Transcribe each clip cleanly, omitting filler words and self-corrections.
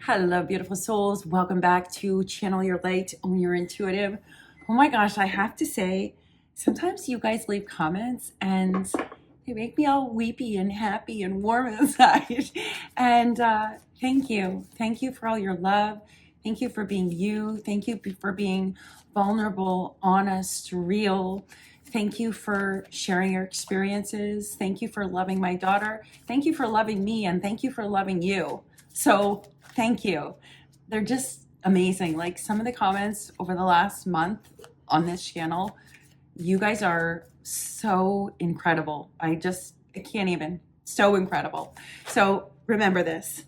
Hello, beautiful souls. Welcome back to Channel Your Light, Own Your Intuitive. Oh my gosh, I have to say, sometimes you guys leave comments and they make me all weepy and happy and warm inside. And thank you. Thank you for all your love. Thank you for being you. Thank you for being vulnerable, honest, real. Thank you for sharing your experiences. Thank you for loving my daughter. Thank you for loving me. And thank you for loving you. So thank you. They're just amazing. Like some of the comments over the last month on this channel, you guys are so incredible. I can't even. So incredible. So remember this.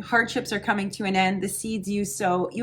Hardships are coming to an end. The seeds you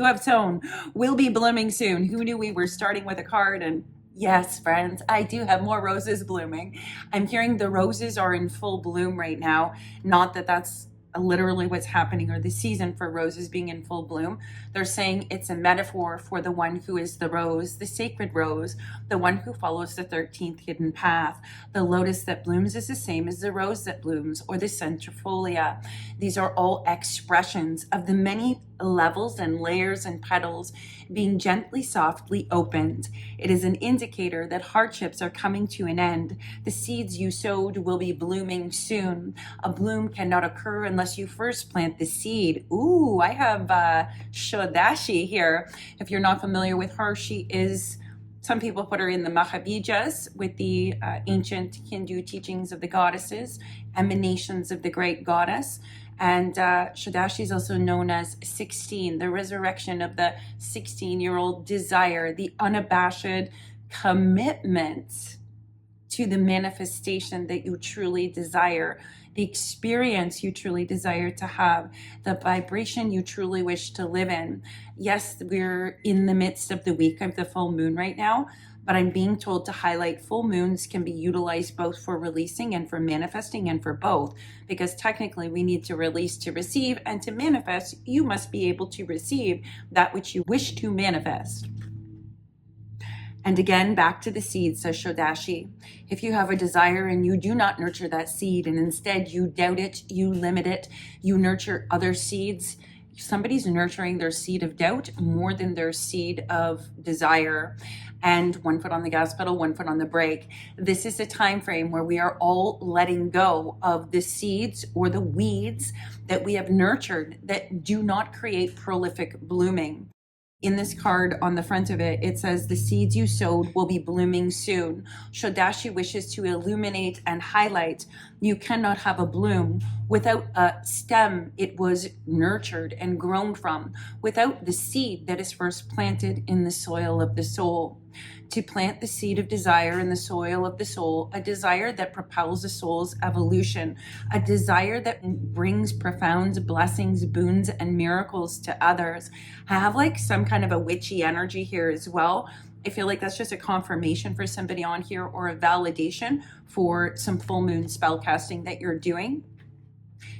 have sown will be blooming soon. Who knew we were starting with a card? And yes, friends, I do have more roses blooming. I'm hearing the roses are in full bloom right now. Not that that's literally what's happening or the season for roses being in full bloom. They're saying it's a metaphor for the one who is the rose, the sacred rose, the one who follows the 13th hidden path. The lotus that blooms is the same as the rose that blooms, or the centrifolia. These are all expressions of the many levels and layers and petals being gently, softly opened. It is an indicator that hardships are coming to an end. The seeds you sowed will be blooming soon. A bloom cannot occur unless you first plant the seed. Ooh, I have Shodashi here. If you're not familiar with her, she is, some people put her in the Mahabijas with the ancient Hindu teachings of the goddesses, emanations of the great goddess. And Shodashi is also known as 16, the resurrection of the 16-year-old desire, the unabashed commitment to the manifestation that you truly desire, the experience you truly desire to have, the vibration you truly wish to live in. Yes, we're in the midst of the week of the full moon right now, but I'm being told to highlight full moons can be utilized both for releasing and for manifesting, and for both, because technically we need to release to receive, and to manifest, you must be able to receive that which you wish to manifest. And again, back to the seed, says Shodashi. If you have a desire and you do not nurture that seed, and instead you doubt it, you limit it, you nurture other seeds, somebody's nurturing their seed of doubt more than their seed of desire. And one foot on the gas pedal, one foot on the brake. This is a time frame where we are all letting go of the seeds or the weeds that we have nurtured that do not create prolific blooming. In this card on the front of it, it says the seeds you sowed will be blooming soon. Shodashi wishes to illuminate and highlight you cannot have a bloom without a stem it was nurtured and grown from, without the seed that is first planted in the soil of the soul. To plant the seed of desire in the soil of the soul, a desire that propels the soul's evolution, a desire that brings profound blessings, boons, and miracles to others. I have like some kind of a witchy energy here as well. I feel like that's just a confirmation for somebody on here, or a validation for some full moon spell casting that you're doing.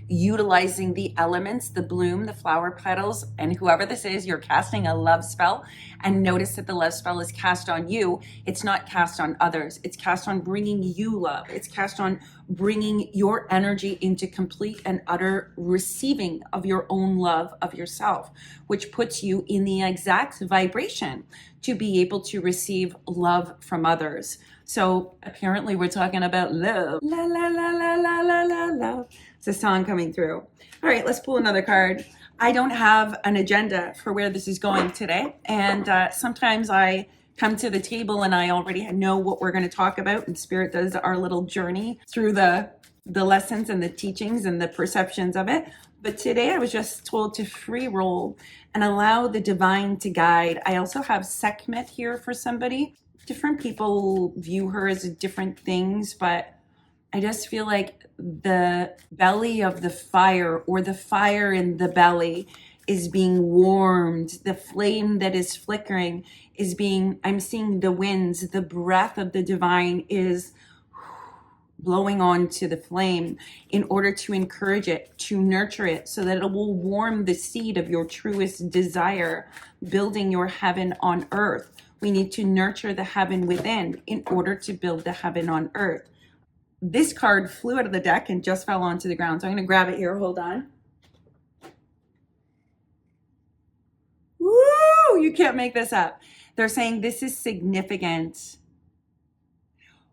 Utilizing the elements, the bloom, the flower petals, and whoever this is, you're casting a love spell. And notice that the love spell is cast on you. It's not cast on others. It's cast on bringing you love. It's cast on bringing your energy into complete and utter receiving of your own love of yourself, which puts you in the exact vibration to be able to receive love from others. So apparently we're talking about love. La, la, la, la, la, la, la, love. It's a song coming through. All right, let's pull another card. I don't have an agenda for where this is going today. And sometimes I come to the table and I already know what we're going to talk about. And Spirit does our little journey through the lessons and the teachings and the perceptions of it. But today I was just told to free roll and allow the divine to guide. I also have Sekhmet here for somebody. Different people view her as different things, but I just feel like the belly of the fire, or the fire in the belly, is being warmed. The flame that is flickering is being, I'm seeing the winds, the breath of the divine is blowing onto the flame in order to encourage it, to nurture it, so that it will warm the seed of your truest desire, building your heaven on earth. We need to nurture the heaven within in order to build the heaven on earth. This card flew out of the deck and just fell onto the ground. So I'm going to grab it here. Hold on. can't make this up. They're saying this is significant.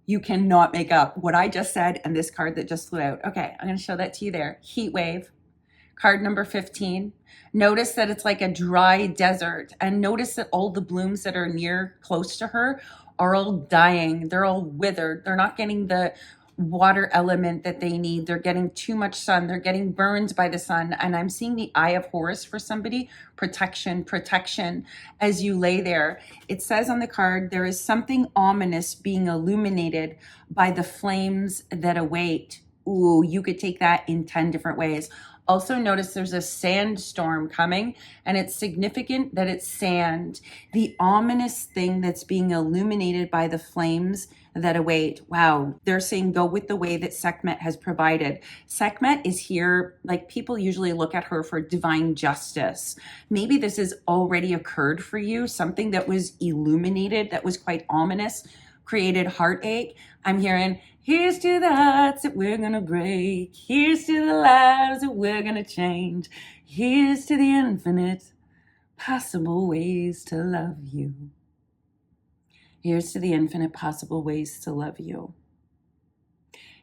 You cannot make up what I just said and this card that just flew out. Okay, I'm going to show that to you there. Heat wave, card number 15. Notice that it's like a dry desert, and notice that all the blooms that are near, close to her, are all dying. They're all withered. They're not getting the water element that they need. They're getting too much sun. They're getting burned by the sun. And I'm seeing the Eye of Horus for somebody. Protection, protection as you lay there. It says on the card, there is something ominous being illuminated by the flames that await. Ooh, you could take that in 10 different ways. Also notice there's a sandstorm coming, and it's significant that it's sand. The ominous thing that's being illuminated by the flames that await. Wow, they're saying go with the way that Sekhmet has provided. Sekhmet is here, like people usually look at her for divine justice. Maybe this has already occurred for you, something that was illuminated, that was quite ominous, created heartache. I'm hearing, here's to the hearts that we're gonna break. Here's to the lives that we're gonna change. Here's to the infinite possible ways to love you. Here's to the infinite possible ways to love you.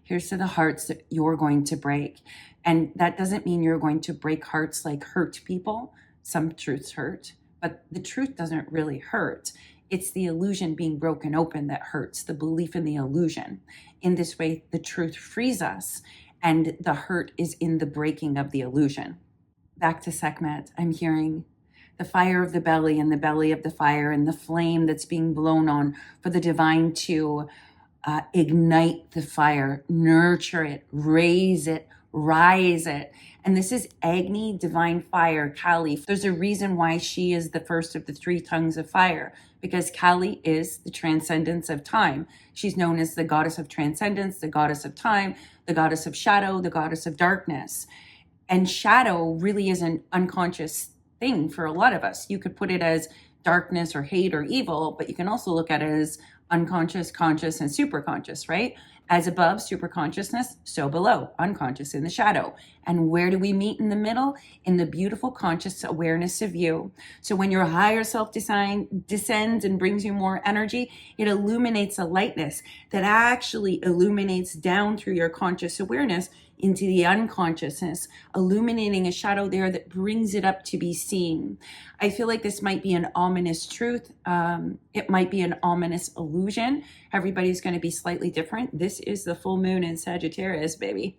Here's to the hearts that you're going to break. And that doesn't mean you're going to break hearts like hurt people. Some truths hurt, but the truth doesn't really hurt. It's the illusion being broken open that hurts, the belief in the illusion. In this way, the truth frees us, and the hurt is in the breaking of the illusion. Back to Sekhmet, I'm hearing the fire of the belly and the belly of the fire and the flame that's being blown on for the divine to ignite the fire, nurture it, raise it, rise it. And this is Agni, divine fire, Kali. There's a reason why she is the first of the 3 tongues of fire, because Kali is the transcendence of time. She's known as the goddess of transcendence, the goddess of time, the goddess of shadow, the goddess of darkness. And shadow really is an unconscious thing for a lot of us. You could put it as darkness or hate or evil, but you can also look at it as unconscious, conscious, and superconscious, right? As above, superconsciousness, so below, unconscious in the shadow. And where do we meet in the middle? In the beautiful conscious awareness of you. So when your higher self descends and brings you more energy, it illuminates a lightness that actually illuminates down through your conscious awareness into the unconsciousness, illuminating a shadow there that brings it up to be seen. I feel like this might be an ominous truth. It might be an ominous illusion. Everybody's going to be slightly different. This is the full moon in Sagittarius, baby.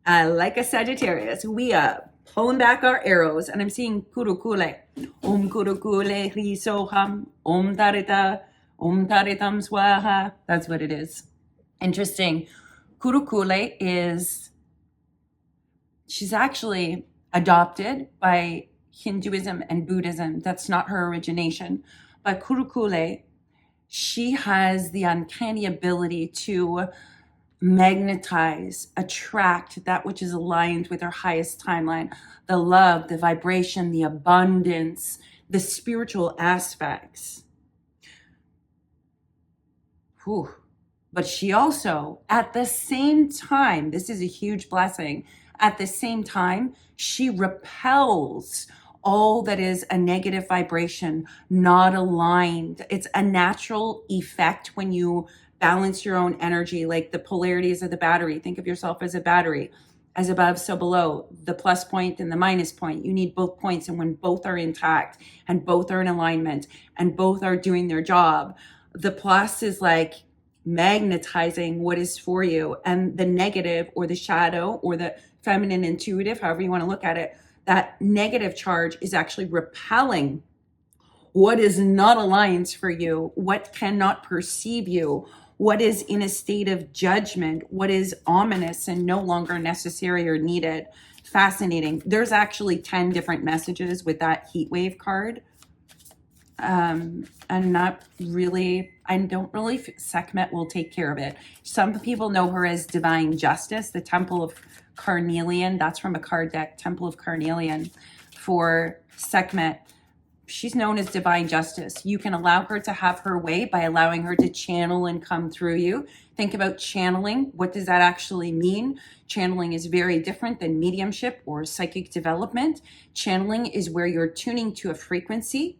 Like a Sagittarius, we are pulling back our arrows, and I'm seeing Kurukule. Om Kurukule Hri Soham, Om Tarita, Om Taritam Swaha. That's what it is. Interesting. Kurukule is, she's actually adopted by Hinduism and Buddhism. That's not her origination. But Kurukule, she has the uncanny ability to magnetize, attract that which is aligned with her highest timeline, the love, the vibration, the abundance, the spiritual aspects. Whew. But she also, at the same time, this is a huge blessing, at the same time, she repels all that is a negative vibration, not aligned. It's a natural effect when you balance your own energy, like the polarities of the battery. Think of yourself as a battery, as above, so below, the plus point and the minus point. You need both points, and when both are intact and both are in alignment and both are doing their job, the plus is like magnetizing what is for you, and the negative or the shadow or the feminine intuitive, however you want to look at it, that negative charge is actually repelling what is not aligned for you, what cannot perceive you, what is in a state of judgment, what is ominous and no longer necessary or needed. Fascinating. There's actually 10 different messages with that heat wave card. And not really, I don't really, Sekhmet will take care of it. Some people know her as Divine Justice, the Temple of Carnelian. That's from a card deck, Temple of Carnelian for Sekhmet. She's known as Divine Justice. You can allow her to have her way by allowing her to channel and come through you. Think about channeling. What does that actually mean? Channeling is very different than mediumship or psychic development. Channeling is where you're tuning to a frequency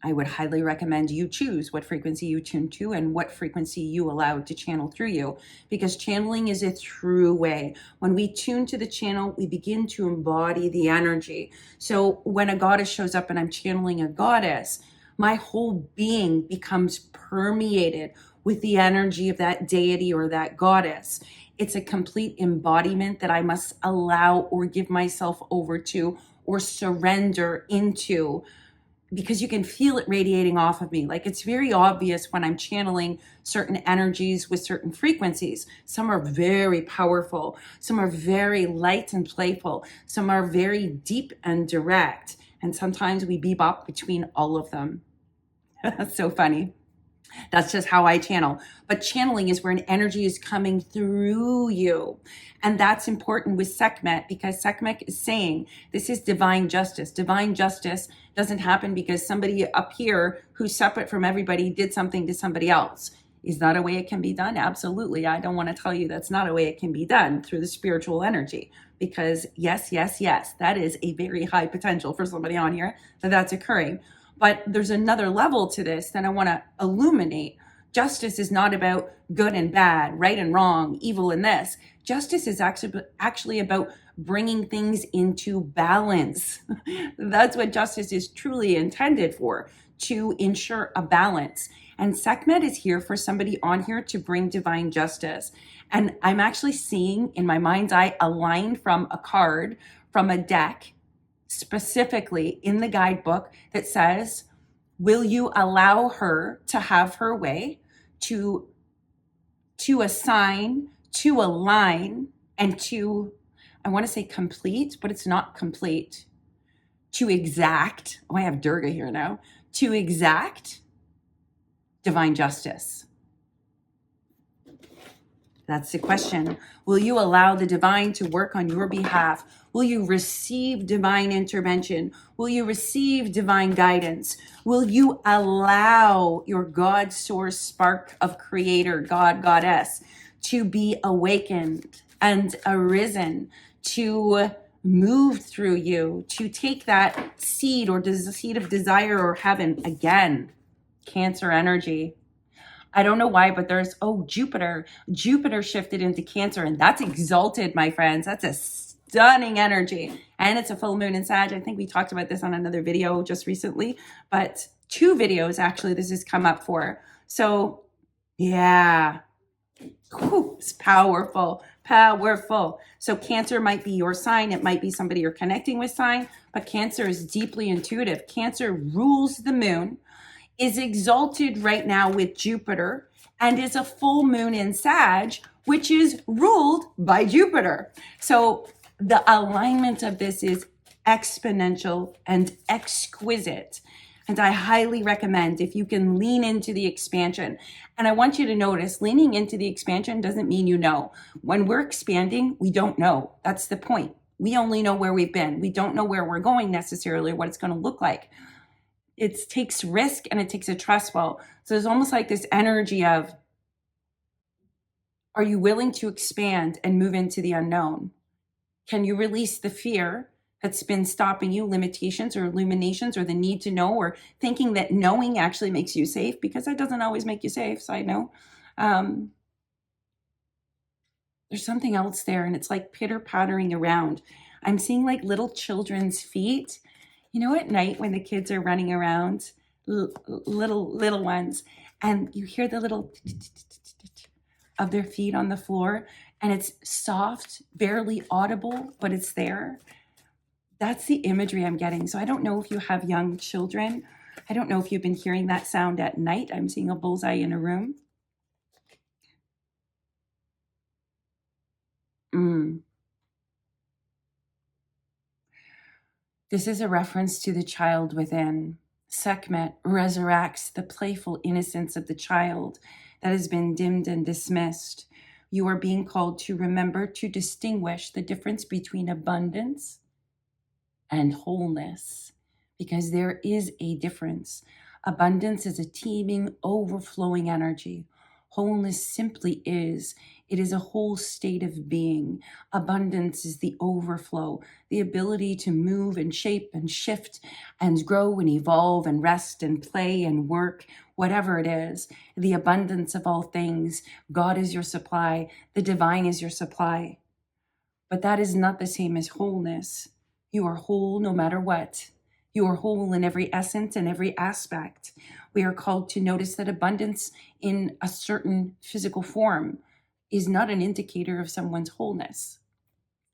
I would highly recommend you choose what frequency you tune to and what frequency you allow to channel through you, because channeling is a through way. When we tune to the channel, we begin to embody the energy. So when a goddess shows up and I'm channeling a goddess, my whole being becomes permeated with the energy of that deity or that goddess. It's a complete embodiment that I must allow or give myself over to or surrender into, because you can feel it radiating off of me. Like, it's very obvious when I'm channeling certain energies with certain frequencies. Some are very powerful. Some are very light and playful. Some are very deep and direct. And sometimes we bebop between all of them. That's so funny. That's just how I channel. But channeling is where an energy is coming through you. And that's important with Sekhmet, because Sekhmet is saying this is divine justice. Divine justice doesn't happen because somebody up here who's separate from everybody did something to somebody else. Is that a way it can be done? Absolutely. I don't want to tell you that's not a way it can be done through the spiritual energy, because yes, that is a very high potential for somebody on here that that's occurring. But there's another level to this that I want to illuminate. Justice is not about good and bad, right and wrong, evil and this. Justice is actually about bringing things into balance. That's what justice is truly intended for, to ensure a balance. And Sekhmet is here for somebody on here to bring divine justice. And I'm actually seeing in my mind's eye a line from a card from a deck, specifically in the guidebook, that says, will you allow her to have her way, to assign, to align, and to, I want to say complete, but it's not complete, to exact, oh, I have Durga here now, to exact divine justice. That's the question. Will you allow the divine to work on your behalf? Will you receive divine intervention? Will you receive divine guidance? Will you allow your God source spark of creator, God, goddess, to be awakened and arisen, to move through you, to take that seed or seed of desire or heaven? Again, Cancer energy. I don't know why, but there's, Jupiter. Jupiter shifted into Cancer, and that's exalted, my friends. That's a stunning energy. And it's a full moon in Sag. I think we talked about this on another video just recently, but 2 videos actually this has come up for. So yeah, it's powerful, powerful. So Cancer might be your sign. It might be somebody you're connecting with sign, but Cancer is deeply intuitive. Cancer rules the moon, is exalted right now with Jupiter, and is a full moon in Sag, which is ruled by Jupiter. So the alignment of this is exponential and exquisite. And I highly recommend if you can lean into the expansion. And I want you to notice, leaning into the expansion doesn't mean you know. When we're expanding, we don't know. That's the point. We only know where we've been. We don't know where we're going necessarily, or what it's going to look like. It takes risk and it takes a trust fall. So there's almost like this energy of, are you willing to expand and move into the unknown? Can you release the fear that's been stopping you, limitations or illuminations, or the need to know, or thinking that knowing actually makes you safe, because that doesn't always make you safe, side note. There's something else there, and it's like pitter-pattering around. I'm seeing like little children's feet. You know, at night when the kids are running around, little ones, and you hear the little of their feet on the floor, and it's soft, barely audible, but it's there. That's the imagery I'm getting. So I don't know if you have young children. I don't know if you've been hearing that sound at night. I'm seeing a bullseye in a room. This is a reference to the child within. Sekhmet resurrects the playful innocence of the child that has been dimmed and dismissed. You are being called to remember to distinguish the difference between abundance and wholeness, because there is a difference. Abundance is a teeming, overflowing energy. Wholeness simply is It is a whole state of being. Abundance is the overflow, the ability to move and shape and shift and grow and evolve and rest and play and work, whatever it is. The abundance of all things. God is your supply. The divine is your supply. But that is not the same as wholeness. You are whole no matter what. You are whole in every essence and every aspect. We are called to notice that abundance in a certain physical form is not an indicator of someone's wholeness.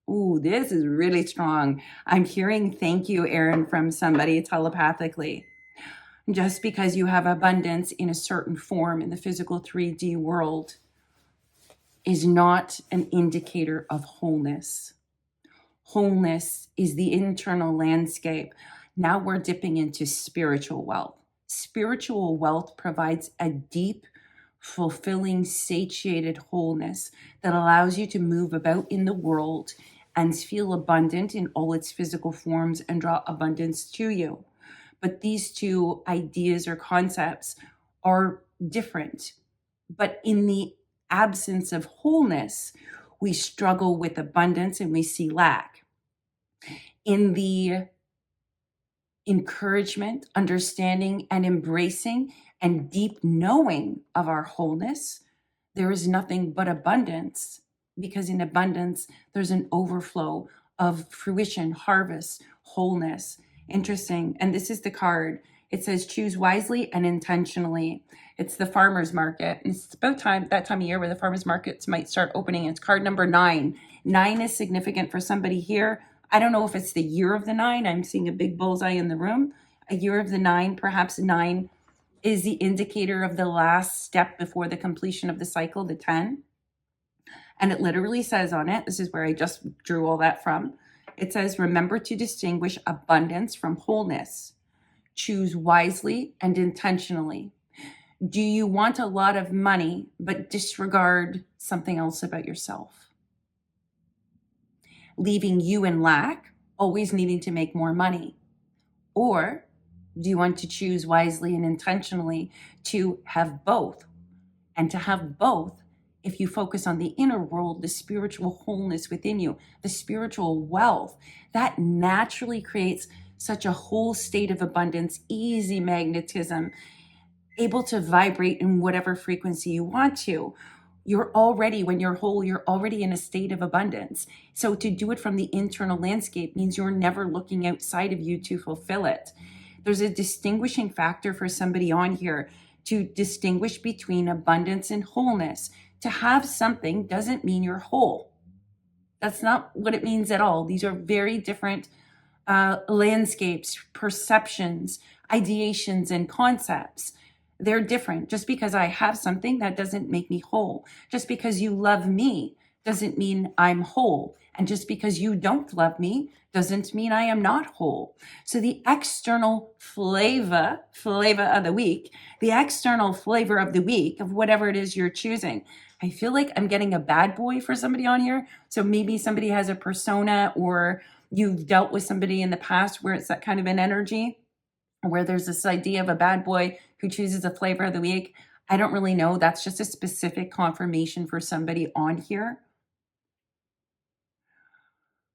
Ooh, this is really strong. I'm hearing thank you, Erin, from somebody telepathically. Just because you have abundance in a certain form in the physical 3D world is not an indicator of wholeness. Wholeness is the internal landscape. Now we're dipping into spiritual wealth. Spiritual wealth provides a deep, fulfilling, satiated wholeness that allows you to move about in the world and feel abundant in all its physical forms and draw abundance to you. But these two ideas or concepts are different. But in the absence of wholeness, we struggle with abundance and we see lack. In the encouragement, understanding, and embracing and deep knowing of our wholeness, there is nothing but abundance, because in abundance, there's an overflow of fruition, harvest, wholeness. Interesting. And this is the card. It says, choose wisely and intentionally. It's the farmer's market. And it's about that time of year where the farmer's markets might start opening. It's card number 9. 9 is significant for somebody here. I don't know if it's the year of the 9. I'm seeing a big bullseye in the room. A year of the 9, perhaps 9 is the indicator of the last step before the completion of the cycle, the 10. And it literally says on it, this is where I just drew all that from. It says, remember to distinguish abundance from wholeness. Choose wisely and intentionally. Do you want a lot of money, but disregard something else about yourself? Leaving you in lack, always needing to make more money? Or do you want to choose wisely and intentionally to have both? And to have both, if you focus on the inner world, the spiritual wholeness within you, the spiritual wealth, that naturally creates such a whole state of abundance, easy magnetism, able to vibrate in whatever frequency you want to. You're already, when you're whole, you're already in a state of abundance. So to do it from the internal landscape means you're never looking outside of you to fulfill it. There's a distinguishing factor for somebody on here to distinguish between abundance and wholeness. To have something doesn't mean you're whole. That's not what it means at all. These are very different landscapes, perceptions, ideations, and concepts. They're different. Just because I have something, that doesn't make me whole. Just because you love me doesn't mean I'm whole. And just because you don't love me doesn't mean I am not whole. So the external flavor of the week, the external flavor of the week of whatever it is you're choosing. I feel like I'm getting a bad boy for somebody on here. So maybe somebody has a persona, or you've dealt with somebody in the past where it's that kind of an energy, where there's this idea of a bad boy who chooses a flavor of the week. I don't really know. That's just a specific confirmation for somebody on here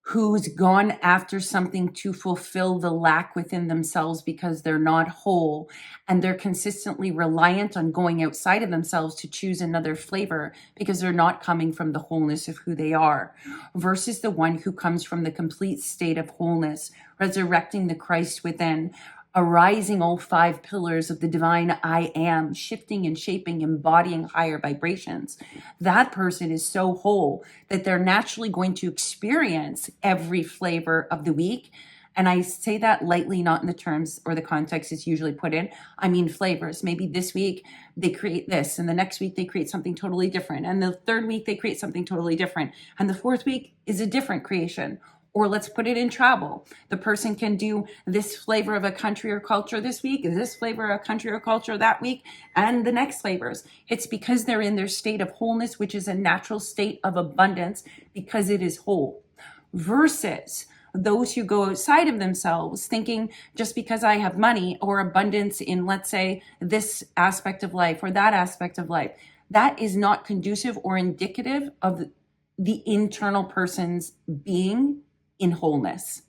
who's gone after something to fulfill the lack within themselves because they're not whole, and they're consistently reliant on going outside of themselves to choose another flavor because they're not coming from the wholeness of who they are, versus the one who comes from the complete state of wholeness, resurrecting the Christ within, arising all 5 pillars of the divine I am, shifting and shaping, embodying higher vibrations. That person is so whole that they're naturally going to experience every flavor of the week. And I say that lightly, not in the terms or the context it's usually put in. I mean flavors. Maybe this week they create this, and the next week they create something totally different. And the third week they create something totally different. And the fourth week is a different creation. Or let's put it in travel. The person can do this flavor of a country or culture this week, this flavor of a country or culture that week, and the next flavors. It's because they're in their state of wholeness, which is a natural state of abundance because it is whole. Versus those who go outside of themselves thinking, just because I have money or abundance in, let's say, this aspect of life or that aspect of life, that is not conducive or indicative of the internal person's being in wholeness.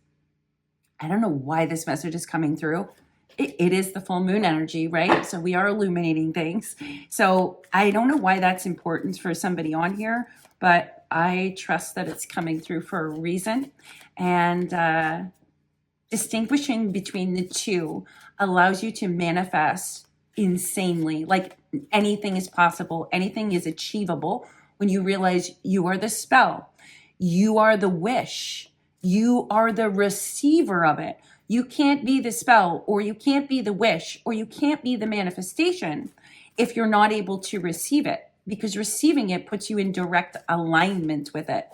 I don't know why this message is coming through. It is the full moon energy, right? So we are illuminating things. So I don't know why that's important for somebody on here, but I trust that it's coming through for a reason. And distinguishing between the two allows you to manifest insanely. Like anything is possible, anything is achievable when you realize you are the spell, you are the wish, you are the receiver of it. You can't be the spell, or you can't be the wish, or you can't be the manifestation if you're not able to receive it, because receiving it puts you in direct alignment with it.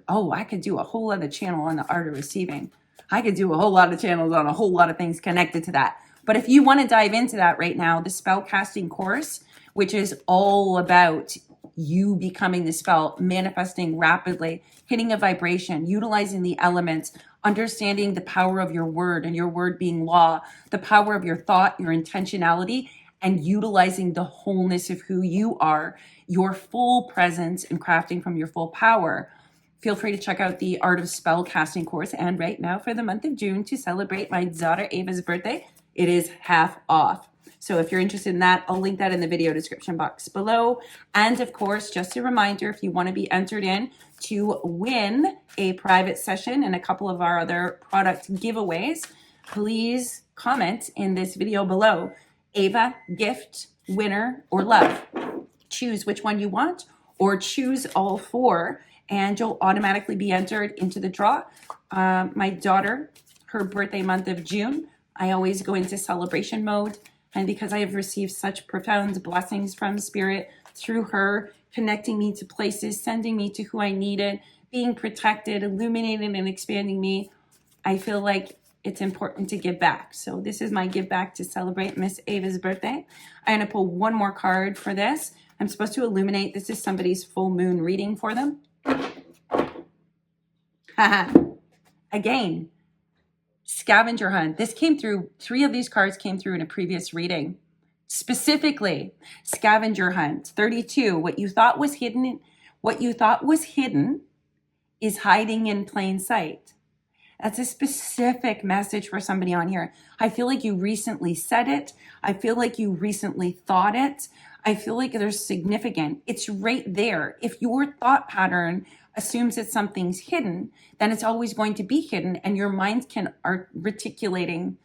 Oh, I could do a whole other channel on the art of receiving. I could do a whole lot of channels on a whole lot of things connected to that. But if you want to dive into that right now, the spell casting course, which is all about you becoming the spell, manifesting rapidly, hitting a vibration, utilizing the elements, understanding the power of your word and your word being law, the power of your thought, your intentionality, and utilizing the wholeness of who you are, your full presence, and crafting from your full power. Feel free to check out the Art of Spell Casting course. And right now, for the month of June, to celebrate my daughter Ava's birthday, it is half off. So if you're interested in that, I'll link that in the video description box below. And of course, just a reminder, if you want to be entered in to win a private session and a couple of our other product giveaways, please comment in this video below. Ava, gift, winner, or love. Choose which one you want, or choose all four, and you'll automatically be entered into the draw. My daughter, her birthday month of June, I always go into celebration mode. And because I have received such profound blessings from Spirit through her, connecting me to places, sending me to who I needed, being protected, illuminating and expanding me, I feel like it's important to give back. So this is my give back to celebrate Miss Ava's birthday. I'm going to pull one more card for this. I'm supposed to illuminate. This is somebody's full moon reading for them. Again, scavenger hunt. This came through, 3 of these cards came through in a previous reading. Specifically, scavenger hunt. 32, what you thought was hidden is hiding in plain sight. That's a specific message for somebody on here. I feel like you recently said it. I feel like you recently thought it. I feel like there's significant. It's right there. If your thought pattern assumes that something's hidden, then it's always going to be hidden, and your mind can reticulating,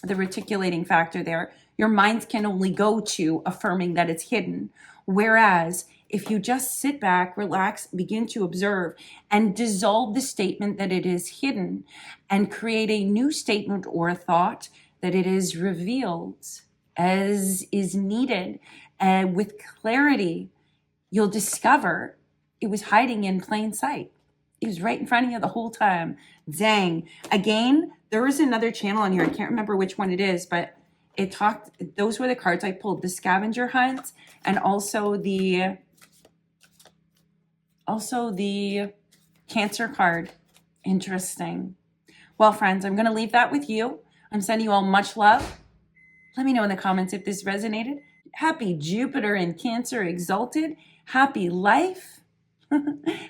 the reticulating factor there. Your mind can only go to affirming that it's hidden. Whereas if you just sit back, relax, begin to observe, and dissolve the statement that it is hidden and create a new statement or a thought that it is revealed as is needed, and with clarity, you'll discover it was hiding in plain sight. It was right in front of you the whole time. Dang. Again, there is another channel on here. I can't remember which one it is, but it talked, those were the cards I pulled, the scavenger hunt and also the Cancer card. Interesting. Well, friends, I'm going to leave that with you. I'm sending you all much love. Let me know in the comments if this resonated. Happy Jupiter in Cancer exalted. Happy life.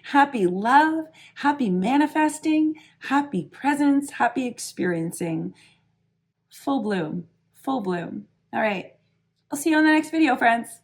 Happy love. Happy manifesting. Happy presence. Happy experiencing. Full bloom. Full bloom. All right. I'll see you on the next video, friends.